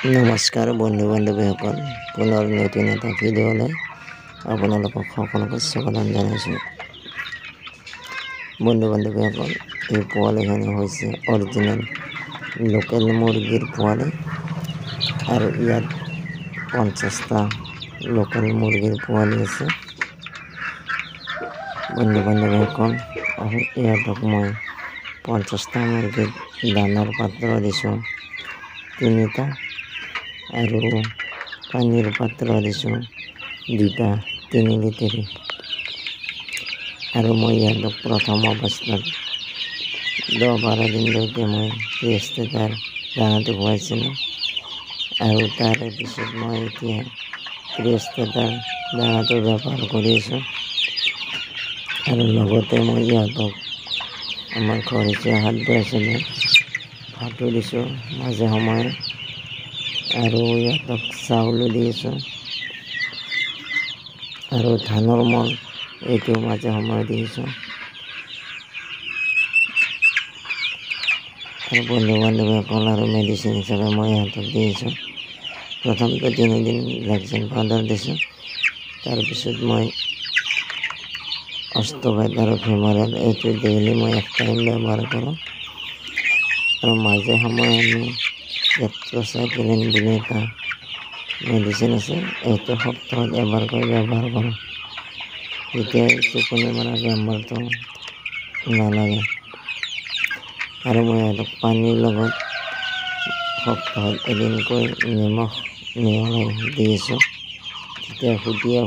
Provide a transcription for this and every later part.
নমস্কাৰ বন্ধু বান্ধৱীসকল, পুনৰ নতুন এটা ভিডিঅ'লৈ আপোনালোকক সকলোকে স্বাগতম জনাইছোঁ। বন্ধু বান্ধৱীসকল, এই পোৱালিখিনি হৈছে অৰিজিনেল লোকেল মুৰ্গীৰ পোৱালি আৰু ইয়াত 50টা লোকেল মুৰ্গীৰ পোৱালি আছে। বন্ধু বান্ধৱীসকল, আৰু ইহঁতক মই 50টা মুৰ্গীৰ দানাৰ পাত্ৰ দিছোঁ 3টা আৰু পানীৰ পাত্ৰ দিছোঁ 2টা 3 লিটাৰ। আৰু মই ইহঁতক প্ৰথম অৱস্থাত 10-12 দিনলৈকে মই ক্ৰিয়েষ্টেটাৰ দানাটো খুৱাইছিলোঁ আৰু তাৰে পিছত মই এতিয়া ক্ৰিয়েষ্টেটাৰ দানাটো ব্যৱহাৰ কৰি আছোঁ। আৰু লগতে মই ইহঁতক আমাৰ ঘৰচীয়া খাদ্য আছিলে ভাতো দিছোঁ মাজে সময়ে, আৰু ইহঁতক চাউলো দি আছোঁ আৰু ধানৰ মল এইটো মাজে সময়ে দি আছোঁ। আৰু বন্ধু বান্ধৱীসকল, আৰু মেডিচিন হিচাপে মই ইহঁতক দি আছোঁ। প্ৰথমতে 3 দিন ভেকচিন পাউডাৰ দিছোঁ, তাৰপিছত মই অষ্টবেড আৰু ফিমৰেল এইটো ডেইলি মই 1 টাইম ব্যৱহাৰ কৰোঁ। আৰু মাজে সময়ে আমি টেট্ৰাচাইক্লিন বুলি এটা মেডিচিন আছে, এইটো সপ্তাহত এবাৰকৈ ব্যৱহাৰ কৰোঁ। তেতিয়া টোপনি মৰা বেমাৰটো নালাগে। আৰু মই ইহঁতক পানীৰ লগত সপ্তাহত এদিনকৈ নিমখ মিহলাই দি আছোঁ, তেতিয়া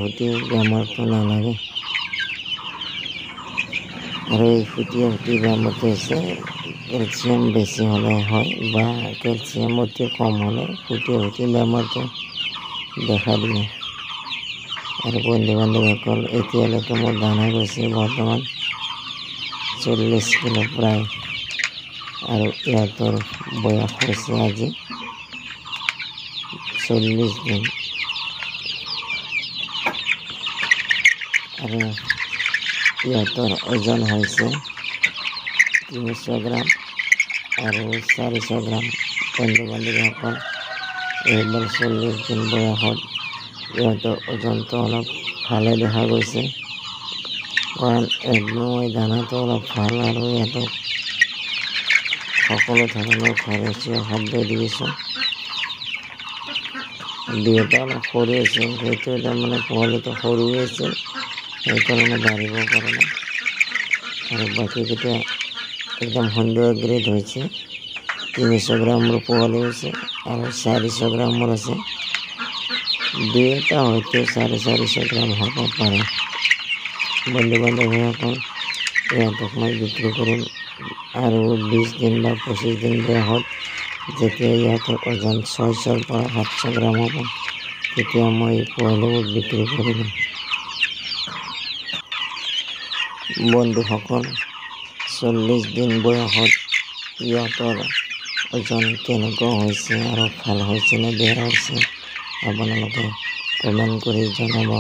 ফুটি বেমাৰটো নালাগে। আৰু এই ফুটি বেমাৰটো হৈছে কেলছিয়াম বেছি হ'লে হয় বা কেলছিয়াম অতি কম হ'লে ফুটি বেমাৰটো দেখা দিয়ে। আৰু বন্ধু বান্ধৱীসকল, এতিয়ালৈকে মোৰ দানা গৈছে বৰ্তমান 40 কিলো প্ৰায়। আৰু ইহঁতৰ বয়স হৈছে আজি 40 দিন। আৰু ইহঁতৰ ওজন হৈছে 300 গ্ৰাম আৰু 400 গ্ৰাম। বন্ধু বান্ধৱীসকল, এইবাৰ 40 দিন বয়সত ইহঁতৰ ওজনটো অলপ ভালে দেখা গৈছে, কাৰণ মই দানাটো অলপ ভাল আৰু ইহঁতক সকলো ধৰণৰ ঘৰচীয়া খাদ্য দি আছোঁ। 2টা অলপ সৰু আছে, সেইটো তাৰমানে পোৱালিটো সৰুৱে আছে, সেইকাৰণে বাঢ়িব পৰা নাই। আৰু বাকীকেইটা একদম সুন্দৰ গ্ৰেড হৈছে। 300 গ্ৰামৰ পোৱালি হৈছে আৰু 400 গ্ৰামৰ আছে। 2টা হয়তো 450 গ্ৰাম হ'ব পাৰে। বন্ধু বান্ধৱীসকল, ইহঁতক মই বিক্ৰী কৰিম আৰু 20 দিন বা 25 দিন বয়সত, যেতিয়া ইহঁতৰ ওজন 600 পৰা 700 গ্ৰাম হ'ব, তেতিয়া মই পোৱালিবোৰ বিক্ৰী কৰি দিম। বন্ধুসকল, 40 দিন বয়সত ইহঁতৰ ওজন কেনেকুৱা হৈছে আৰু ভাল হৈছে নে বেয়া হৈছে আপোনালোকে কমেণ্ট কৰি জনাব।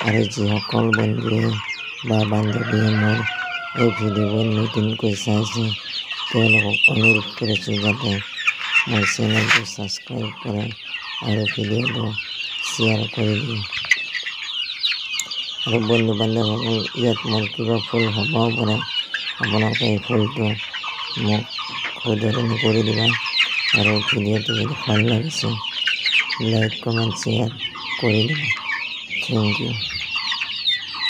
আৰু যিসকল বন্ধুৱে বা বান্ধৱীয়ে মোৰ এই ভিডিঅ'বোৰ নতুনকৈ চাইছে, তেওঁলোকক অনুৰোধ কৰিছোঁ যাতে মোৰ চেনেলটো ছাবস্ক্ৰাইব কৰে আৰু ভিডিঅ'টো শ্বেয়াৰ কৰি দিয়ে। আৰু বন্ধু বান্ধৱীসকল, ইয়াত মোৰ কিবা ভুল হ'বও পাৰে, আপোনালোকে এই ভুলটো মোক শুধৰণি কৰি দিবা। আৰু ভিডিঅ'টো যদি ভাল লাগিছে লাইক কমেণ্ট শ্বেয়াৰ কৰি দিবা। Thank U.